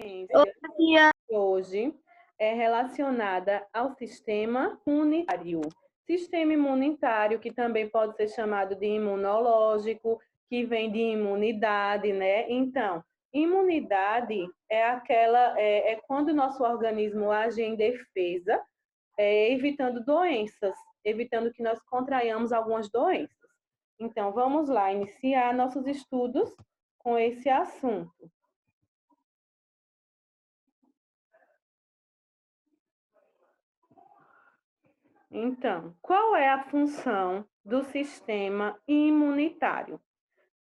Oi, ciência tia. hoje é relacionada ao sistema imunitário. Sistema imunitário, que também pode ser chamado de imunológico, que vem de imunidade, né? Então, imunidade é quando o nosso organismo age em defesa, evitando doenças, evitando que nós contraiamos algumas doenças. Então, vamos lá iniciar nossos estudos com esse assunto. Então, qual é a função do sistema imunitário?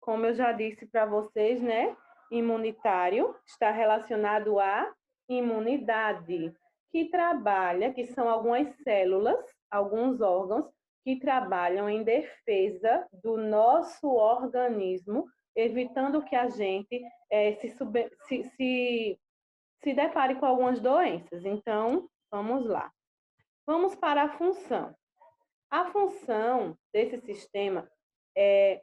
Como eu já disse para vocês, né? Imunitário está relacionado à imunidade, que são algumas células, alguns órgãos que trabalham em defesa do nosso organismo, evitando que a gente se depare com algumas doenças. Então, vamos lá. Vamos para a função. A função desse sistema é,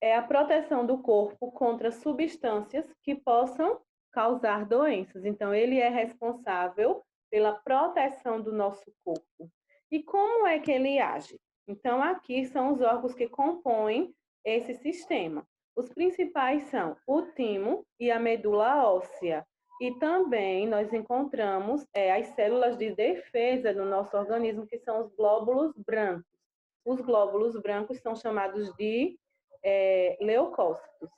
é a proteção do corpo contra substâncias que possam causar doenças. Então, ele é responsável pela proteção do nosso corpo. E como é que ele age? Então, aqui são os órgãos que compõem esse sistema. Os principais são o timo e a medula óssea. E também nós encontramos as células de defesa do nosso organismo, que são os glóbulos brancos. Os glóbulos brancos são chamados de leucócitos.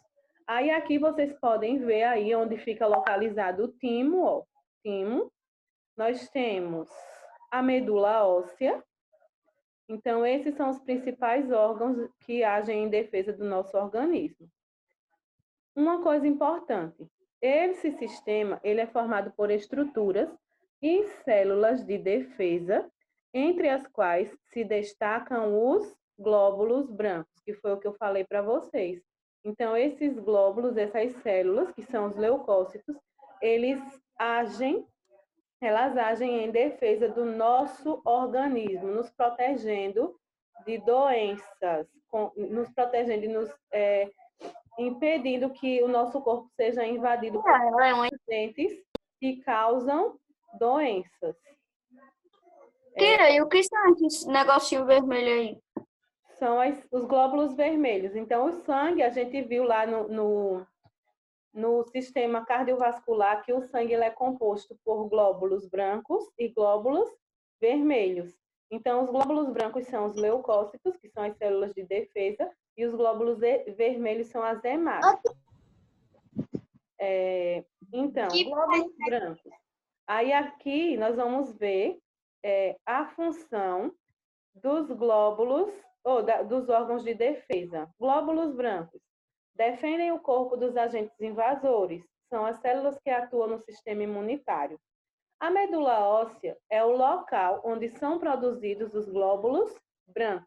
Aí aqui vocês podem ver aí onde fica localizado o timo, ó. Timo. Nós temos a medula óssea. Então, esses são os principais órgãos que agem em defesa do nosso organismo. Uma coisa importante, esse sistema ele é formado por estruturas e células de defesa, entre as quais se destacam os glóbulos brancos, que foi o que eu falei para vocês. Então, esses glóbulos, essas células, que são os leucócitos, elas agem em defesa do nosso organismo, nos protegendo de doenças, nos protegendo e nos impedindo que o nosso corpo seja invadido por agentes que causam doenças. Tia, e o que são esses negocinho vermelho aí? São os glóbulos vermelhos. Então, o sangue, a gente viu lá no sistema cardiovascular que o sangue ele é composto por glóbulos brancos e glóbulos vermelhos. Então, os glóbulos brancos são os leucócitos, que são as células de defesa, e os glóbulos vermelhos são as hemácias. Então, glóbulos brancos. Aí aqui nós vamos ver a função dos glóbulos, dos órgãos de defesa. Glóbulos brancos defendem o corpo dos agentes invasores, são as células que atuam no sistema imunitário. A medula óssea é o local onde são produzidos os glóbulos brancos.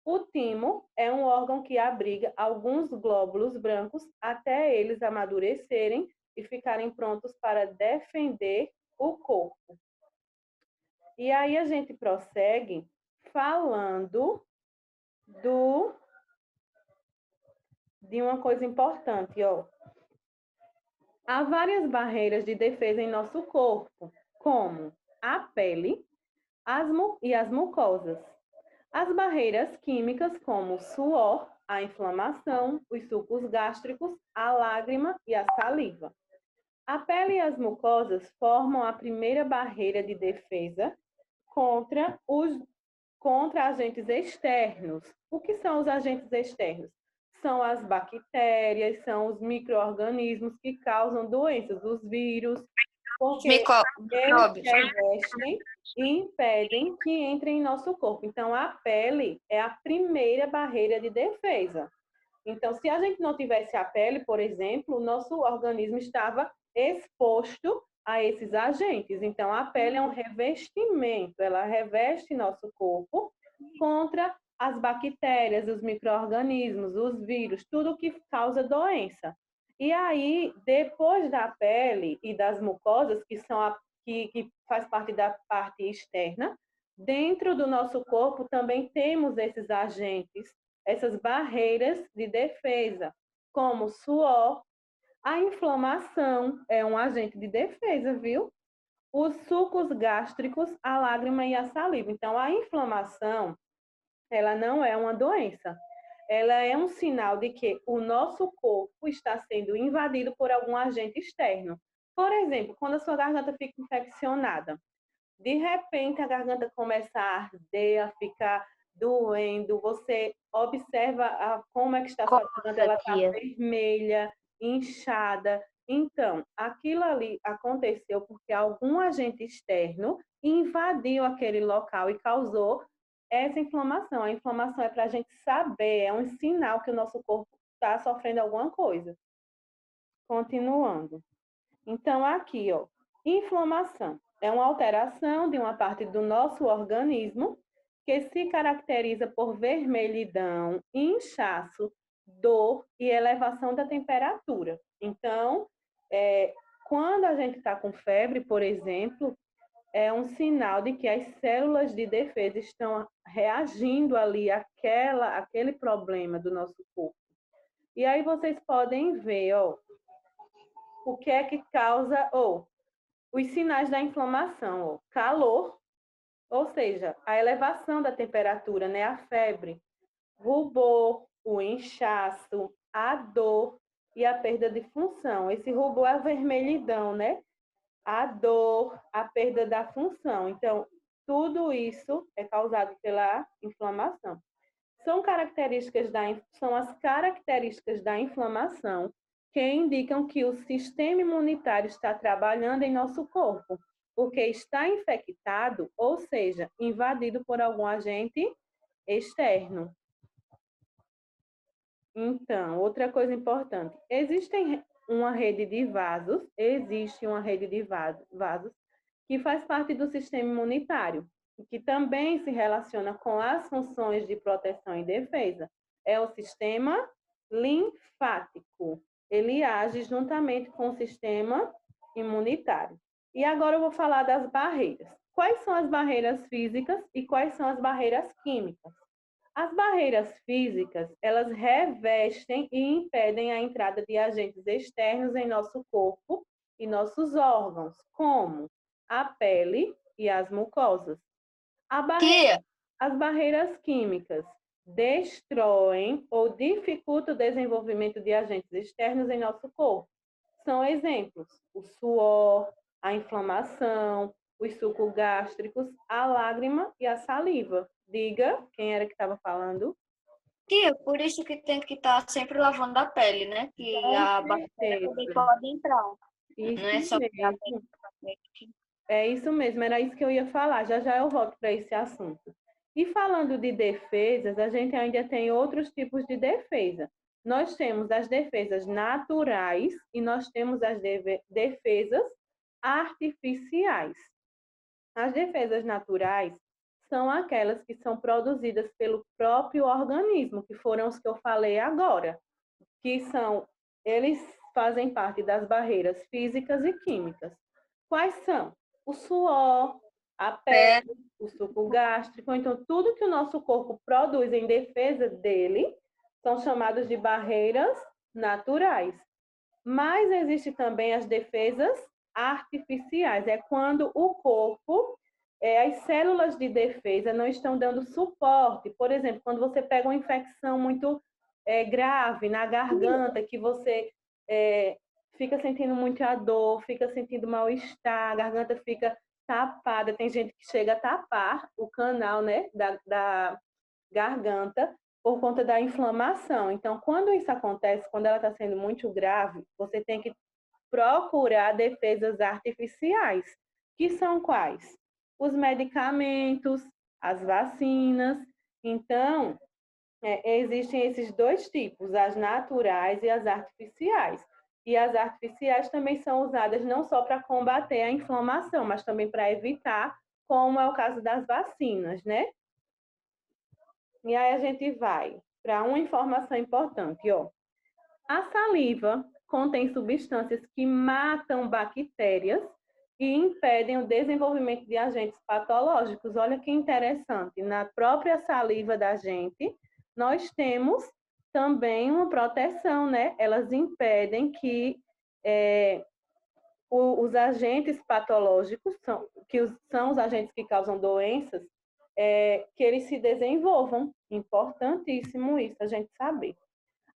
O timo é um órgão que abriga alguns glóbulos brancos até eles amadurecerem e ficarem prontos para defender o corpo. E aí a gente prossegue falando de uma coisa importante, ó. Há várias barreiras de defesa em nosso corpo, como a pele e as mucosas. As barreiras químicas, como o suor, a inflamação, os sucos gástricos, a lágrima e a saliva. A pele e as mucosas formam a primeira barreira de defesa contra agentes externos. O que são os agentes externos? São as bactérias, são os micro-organismos que causam doenças, os vírus, porque eles revestem e impedem que entrem em nosso corpo. Então, a pele é a primeira barreira de defesa. Então, se a gente não tivesse a pele, por exemplo, o nosso organismo estava exposto a esses agentes. Então, a pele é um revestimento, ela reveste nosso corpo contra as bactérias, os micro-organismos, os vírus, tudo que causa doença. E aí, depois da pele e das mucosas, que faz parte da parte externa, dentro do nosso corpo também temos esses agentes, essas barreiras de defesa, como suor, A inflamação é um agente de defesa, viu? Os sucos gástricos, a lágrima e a saliva. Então, a inflamação, ela não é uma doença. Ela é um sinal de que o nosso corpo está sendo invadido por algum agente externo. Por exemplo, quando a sua garganta fica infeccionada, de repente a garganta começa a arder, a ficar doendo, você observa como é que está a sua garganta, Coça, ela está tia. vermelha, inchada. Então, aquilo ali aconteceu porque algum agente externo invadiu aquele local e causou essa inflamação. A inflamação é para a gente saber, é um sinal que o nosso corpo está sofrendo alguma coisa. Continuando. Então, aqui, ó, inflamação é uma alteração de uma parte do nosso organismo que se caracteriza por vermelhidão, inchaço, dor e elevação da temperatura. Então, quando a gente está com febre, por exemplo, é um sinal de que as células de defesa estão reagindo ali àquele problema do nosso corpo. E aí vocês podem ver, ó, o que é que causa, os sinais da inflamação, ó, calor, ou seja, a elevação da temperatura, né, a febre, rubor, o inchaço, a dor e a perda de função. Esse rubor é a vermelhidão, né? A dor, a perda da função. Então, tudo isso é causado pela inflamação. São as características da inflamação que indicam que o sistema imunitário está trabalhando em nosso corpo, porque está infectado, ou seja, invadido por algum agente externo. Então, outra coisa importante, existe uma rede de vasos que faz parte do sistema imunitário, que também se relaciona com as funções de proteção e defesa. É o sistema linfático. Ele age juntamente com o sistema imunitário. E agora eu vou falar das barreiras. Quais são as barreiras físicas e quais são as barreiras químicas? As barreiras físicas, elas revestem e impedem a entrada de agentes externos em nosso corpo e nossos órgãos, como a pele e as mucosas. Tia, As barreiras químicas destroem ou dificultam o desenvolvimento de agentes externos em nosso corpo. São exemplos: o suor, a inflamação, os sucos gástricos, a lágrima e a saliva. Diga, quem era que estava falando? tia, por isso que tem que estar sempre lavando a pele, né? Que Com a bactéria também certeza. pode entrar. Não Isso é só pegar mesmo. É isso mesmo, era isso que eu ia falar. Já já eu volto para esse assunto. E falando de defesas, a gente ainda tem outros tipos de defesa. Nós temos as defesas naturais e nós temos as defesas artificiais. As defesas naturais são aquelas que são produzidas pelo próprio organismo, que foram os que eu falei agora, que são, eles fazem parte das barreiras físicas e químicas. Quais são? O suor, a pele, o suco gástrico, então tudo que o nosso corpo produz em defesa dele são chamados de barreiras naturais. Mas existe também as defesas artificiais, é quando o corpo, as células de defesa não estão dando suporte. Por exemplo, quando você pega uma infecção muito grave na garganta, que você fica sentindo muita dor, fica sentindo mal-estar, a garganta fica tapada, tem gente que chega a tapar o canal, né, da garganta por conta da inflamação. Então, quando isso acontece, quando ela está sendo muito grave, você tem que procurar defesas artificiais, que são quais? Os medicamentos, as vacinas. Então, existem esses dois tipos, as naturais e as artificiais. E as artificiais também são usadas não só para combater a inflamação, mas também para evitar, como é o caso das vacinas, né? E aí a gente vai para uma informação importante, ó. A saliva contém substâncias que matam bactérias e impedem o desenvolvimento de agentes patológicos. Olha que interessante, na própria saliva da gente, nós temos também uma proteção, né? Elas impedem que os agentes patológicos, são os agentes que causam doenças, que eles se desenvolvam. Importantíssimo isso, a gente saber.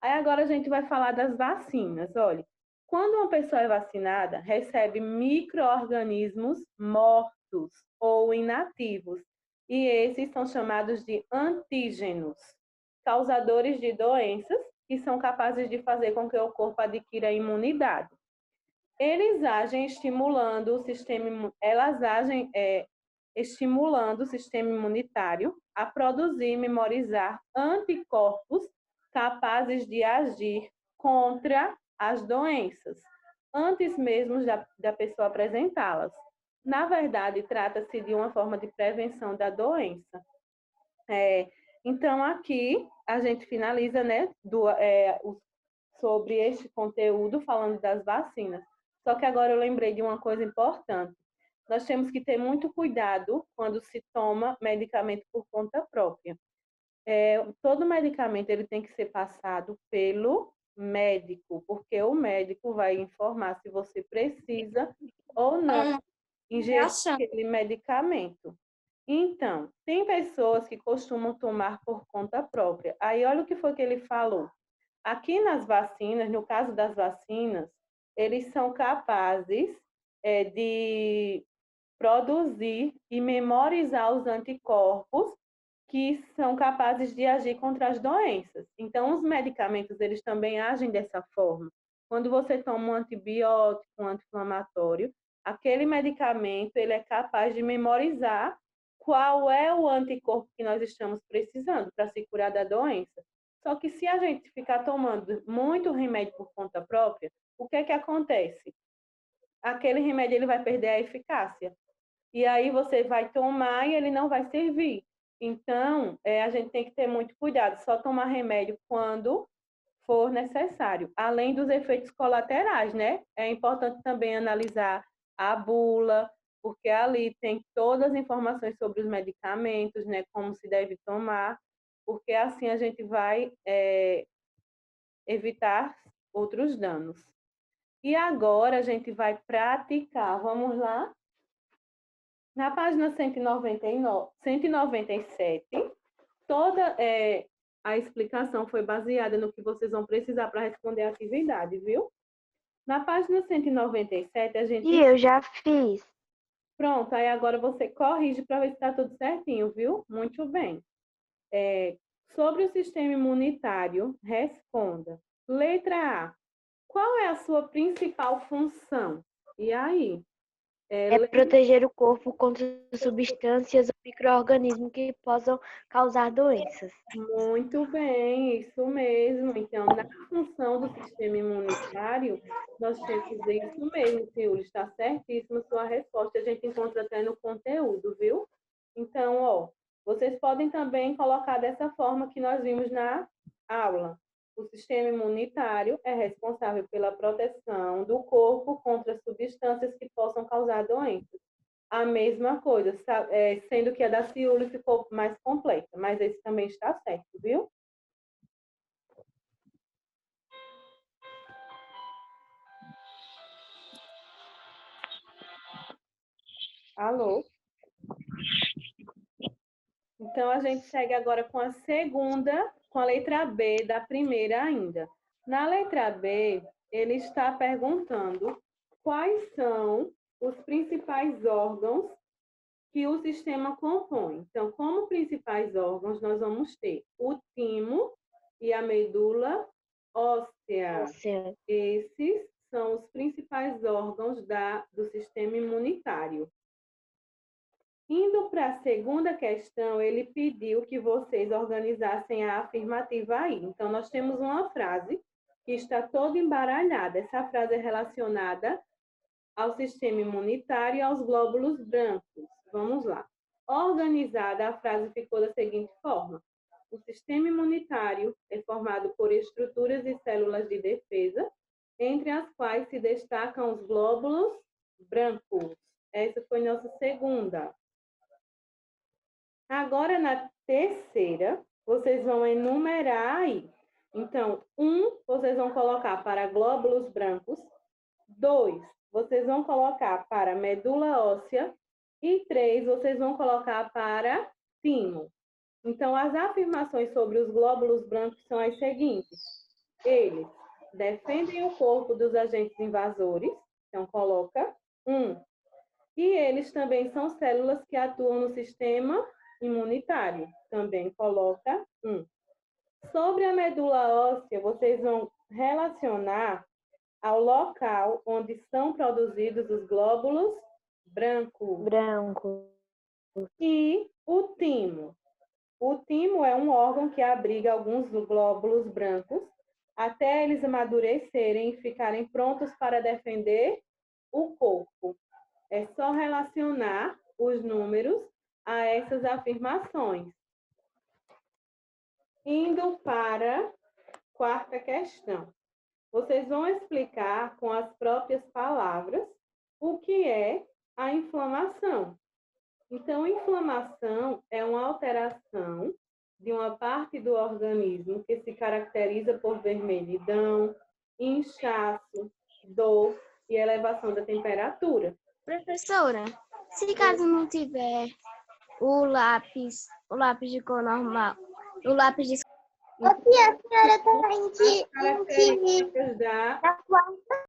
Aí agora a gente vai falar das vacinas. Olha, quando uma pessoa é vacinada, recebe micro-organismos mortos ou inativos, e esses são chamados de antígenos, causadores de doenças, que são capazes de fazer com que o corpo adquira imunidade. Eles agem estimulando o sistema, elas agem estimulando o sistema imunitário a produzir e memorizar anticorpos capazes de agir contra as doenças, antes mesmo da pessoa apresentá-las. Na verdade, trata-se de uma forma de prevenção da doença. Então, aqui a gente finaliza, né, sobre este conteúdo falando das vacinas. Só que agora eu lembrei de uma coisa importante. Nós temos que ter muito cuidado quando se toma medicamento por conta própria. Todo medicamento ele tem que ser passado pelo médico, porque o médico vai informar se você precisa ou não ingerir aquele medicamento. Então, tem pessoas que costumam tomar por conta própria. Aí, olha o que foi que ele falou. Aqui nas vacinas, no caso das vacinas, eles são capazes de produzir e memorizar os anticorpos que são capazes de agir contra as doenças. Então, os medicamentos, eles também agem dessa forma. Quando você toma um antibiótico, um anti-inflamatório, aquele medicamento, ele é capaz de memorizar qual é o anticorpo que nós estamos precisando para se curar da doença. Só que se a gente ficar tomando muito remédio por conta própria, o que é que acontece? Aquele remédio ele vai perder a eficácia. E aí você vai tomar e ele não vai servir. Então, a gente tem que ter muito cuidado, só tomar remédio quando for necessário, além dos efeitos colaterais, né? É importante também analisar a bula, porque ali tem todas as informações sobre os medicamentos, né? Como se deve tomar, porque assim a gente vai evitar outros danos. E agora a gente vai praticar. Vamos lá? Na página 197, toda a explicação foi baseada no que vocês vão precisar para responder a atividade, viu? Na página 197, a gente... E eu já fiz. Pronto, aí agora você corrige para ver se está tudo certinho, viu? Muito bem. Sobre o sistema imunitário, responda. Letra A. Qual é a sua principal função? E aí? É proteger o corpo contra substâncias ou micro-organismos que possam causar doenças. Muito bem, isso mesmo. Então, na função do sistema imunitário, nós temos isso mesmo, Silvio, está certíssima a sua resposta. A gente encontra até no conteúdo, viu? Então, ó, vocês podem também colocar dessa forma que nós vimos na aula. O sistema imunitário é responsável pela proteção do corpo contra substâncias que possam causar doenças. A mesma coisa, sendo que a da Ciúli ficou mais completa, mas esse também está certo, viu? Alô? Então, a gente segue agora com a segunda, com a letra B da primeira ainda. Na letra B, ele está perguntando quais são os principais órgãos que o sistema compõe. Então, como principais órgãos, nós vamos ter o timo e a medula óssea. Esses são os principais órgãos do sistema imunitário. Indo para a segunda questão, ele pediu que vocês organizassem a afirmativa aí. Então, nós temos uma frase que está toda embaralhada. Essa frase é relacionada ao sistema imunitário e aos glóbulos brancos. Vamos lá. Organizada, a frase ficou da seguinte forma: o sistema imunitário é formado por estruturas e células de defesa, entre as quais se destacam os glóbulos brancos. Essa foi nossa segunda. Agora, na terceira, vocês vão enumerar aí. Então, vocês vão colocar para glóbulos brancos, 2, vocês vão colocar para medula óssea. E 3, vocês vão colocar para timo. Então, as afirmações sobre os glóbulos brancos são as seguintes. Eles defendem o corpo dos agentes invasores. Então, coloca 1. E eles também são células que atuam no sistema imunitário. Também coloca 1. Sobre a medula óssea, vocês vão relacionar ao local onde são produzidos os glóbulos brancos. Branco. E o timo. O timo é um órgão que abriga alguns glóbulos brancos até eles amadurecerem e ficarem prontos para defender o corpo. É só relacionar os números a essas afirmações. Indo para a quarta questão. Vocês vão explicar com as próprias palavras o que é a inflamação. Então, inflamação é uma alteração de uma parte do organismo que se caracteriza por vermelhidão, inchaço, dor e elevação da temperatura. Professora, se caso não tiver o lápis de cor normal, o lápis de Aqui a senhora está As características da... na quarta.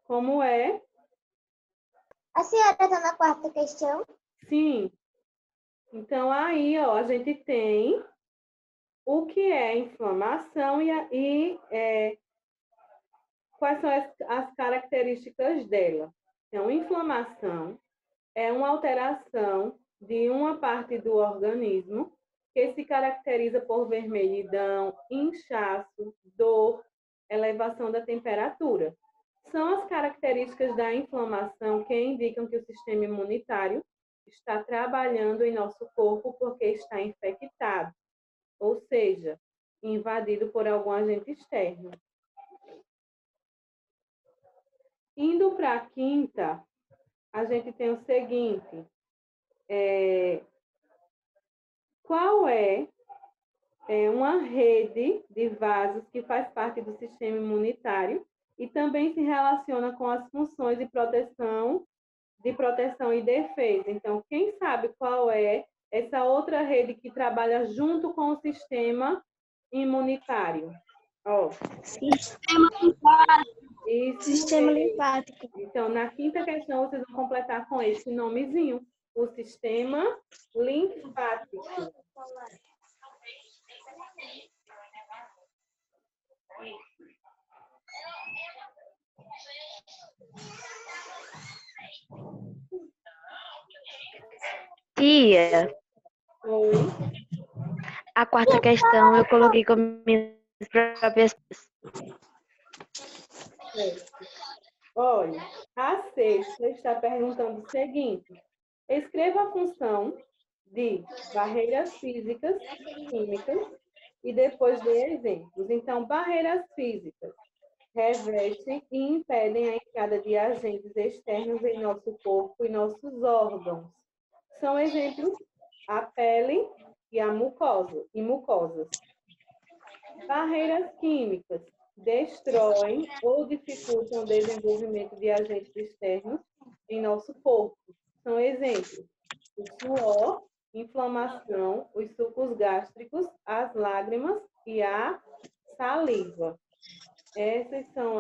Como é? A senhora está na quarta questão? Sim. Então, aí, ó, a gente tem o que é inflamação e quais são as características dela. Então, inflamação é uma alteração de uma parte do organismo que se caracteriza por vermelhidão, inchaço, dor, elevação da temperatura. São as características da inflamação que indicam que o sistema imunitário está trabalhando em nosso corpo porque está infectado, ou seja, invadido por algum agente externo. Indo para a quinta, a gente tem o seguinte, qual é uma rede de vasos que faz parte do sistema imunitário e também se relaciona com as funções de proteção e defesa. Então, quem sabe qual é essa outra rede que trabalha junto com o sistema imunitário? Ó, sistema linfático. isso Sistema mesmo. linfático. Então, na quinta questão, vocês vão completar com esse nomezinho, o sistema linfático. Tia, Oi. a quarta questão eu coloquei com minhas próprias. Olha, a sexta está perguntando o seguinte. Escreva a função de barreiras físicas e químicas e depois dê exemplos. Então, barreiras físicas revestem e impedem a entrada de agentes externos em nosso corpo e nossos órgãos. São exemplos a pele e a mucosas. Barreiras químicas destroem ou dificultam o desenvolvimento de agentes externos em nosso corpo. São exemplos: o suor, inflamação, os sucos gástricos, as lágrimas e a saliva. Esses são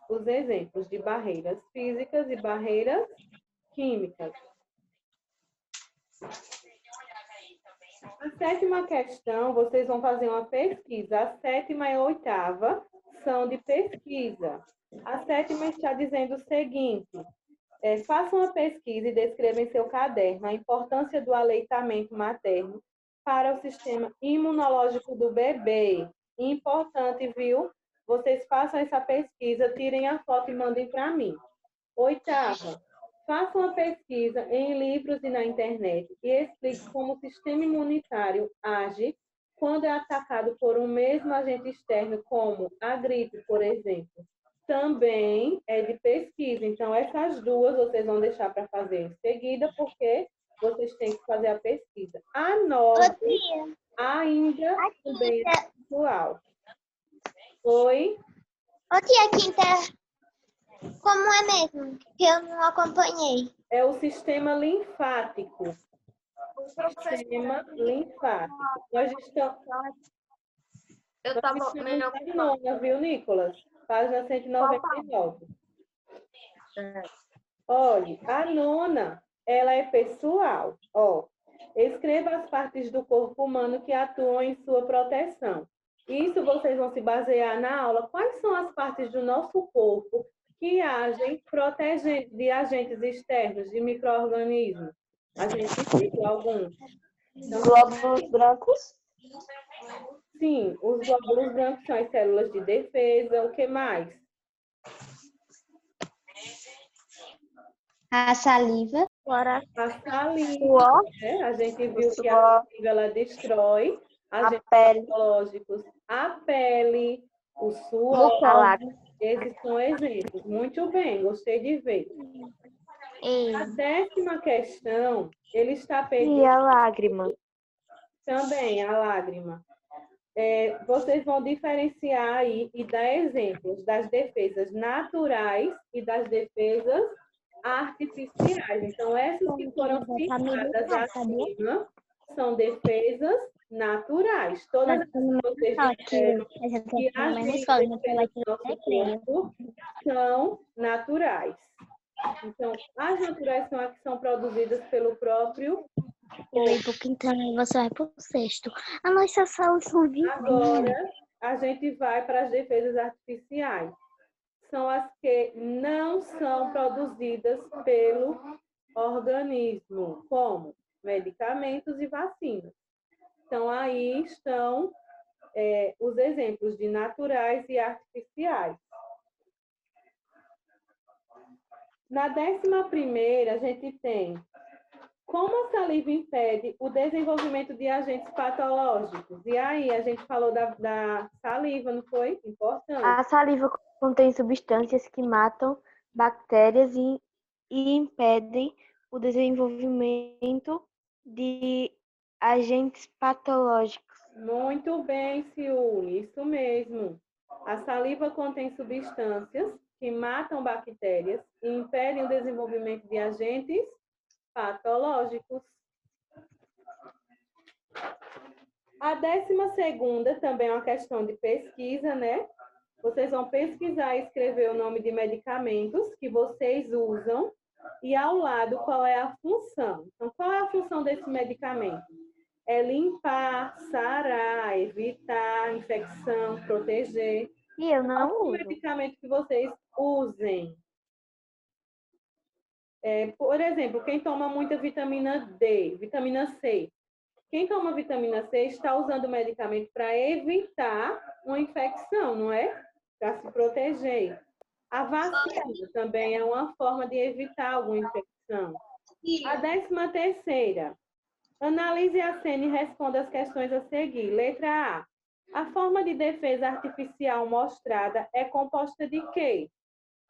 os exemplos de barreiras físicas e barreiras químicas. A sétima questão, vocês vão fazer uma pesquisa. A sétima e a oitava são de pesquisa. A sétima está dizendo o seguinte: faça uma pesquisa e descreva em seu caderno a importância do aleitamento materno para o sistema imunológico do bebê. Importante, viu? Vocês façam essa pesquisa, tirem a foto e mandem para mim. Oitava, faça uma pesquisa em livros e na internet e explique como o sistema imunitário age quando é atacado por um mesmo agente externo, como a gripe, por exemplo. Também é de pesquisa. Então, essas duas vocês vão deixar para fazer em seguida, porque vocês têm que fazer a pesquisa. Anote ainda também é atual. Oi? Ô, tia, quinta Como é mesmo? Que eu não acompanhei. É o sistema linfático. Sistema linfático. Eu Nós tava estamos melhor na que nona, viu, Nicolas? Página 199. Olha, a nona, ela é pessoal. Ó, escreva as partes do corpo humano que atuam em sua proteção. Isso vocês vão se basear na aula. Quais são as partes do nosso corpo que agem protegendo de agentes externos, de micro-organismos? A gente citou alguns. Então, Glóbulos brancos, sim, os glóbulos brancos são as células de defesa. O que mais? A saliva. Agora, A saliva, suor, né? A gente viu que a suor, saliva ela destrói a agentes pele, biológicos, a pele, o suor, a lágrima esses são exemplos. Muito bem, gostei de ver. e A 10ª questão, ele está e pedindo a lágrima. também a lágrima. Vocês vão diferenciar aí e dar exemplos das defesas naturais e das defesas artificiais. Então, essas que foram citadas acima são defesas naturais. Todas as que vocês disseram que agem em defesa do nosso corpo são naturais. Então, as naturais são as que são produzidas pelo próprio corpo. porque então você vai pro sexto. As nossas salas são vizinhas. Agora, a gente vai para as defesas artificiais. São as que não são produzidas pelo organismo, como medicamentos e vacinas. Então, aí estão os exemplos de naturais e artificiais. Na 11ª, a gente tem como a saliva impede o desenvolvimento de agentes patológicos. E aí, a gente falou da saliva, não foi? Importante. A saliva contém substâncias que matam bactérias e impedem o desenvolvimento de agentes patológicos. Muito bem, Ciúne, isso mesmo. A saliva contém substâncias que matam bactérias e impedem o desenvolvimento de agentes patológicos. A 12ª também é uma questão de pesquisa, né? Vocês vão pesquisar e escrever o nome de medicamentos que vocês usam e ao lado qual é a função. Então, qual é a função desse medicamento? É limpar, sarar, evitar infecção, proteger. E eu não Qual uso. medicamento que vocês usem? Por exemplo, quem toma muita vitamina D, vitamina C. Quem toma vitamina C está usando o medicamento para evitar uma infecção, não é? Para se proteger. A vacina também é uma forma de evitar alguma infecção. A 13ª. Analise a cena e responda as questões a seguir. Letra A. A forma de defesa artificial mostrada é composta de quê?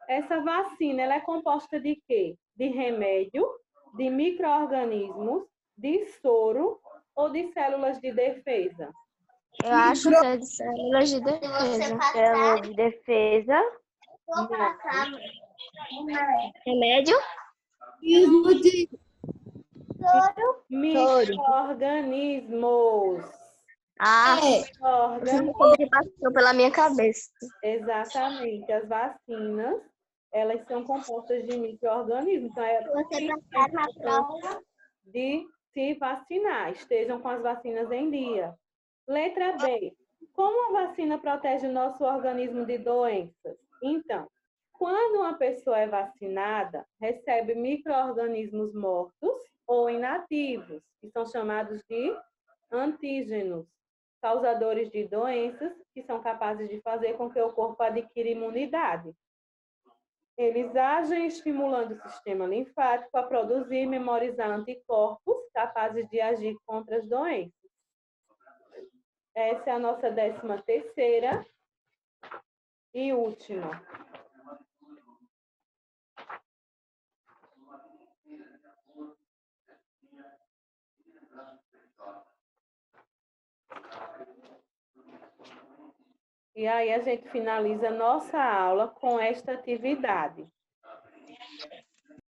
Essa vacina ela é composta de quê? De remédio, de micro-organismos, de soro ou de células de defesa? Eu acho que é de células de defesa. Célula de defesa, Remédio? Micro-organismos. Ah, Micro-organismos. que passou pela minha cabeça. Exatamente. As vacinas, elas são compostas de micro-organismos. Então, Você passar na prova. de se vacinar. Estejam com as vacinas em dia. Letra B. Como a vacina protege o nosso organismo de doenças? Então, quando uma pessoa é vacinada, recebe micro-organismos mortos ou inativos, que são chamados de antígenos, causadores de doenças que são capazes de fazer com que o corpo adquira imunidade. Eles agem estimulando o sistema linfático a produzir e memorizar anticorpos capazes de agir contra as doenças. Essa é a nossa 13ª e última. E aí a gente finaliza nossa aula com esta atividade.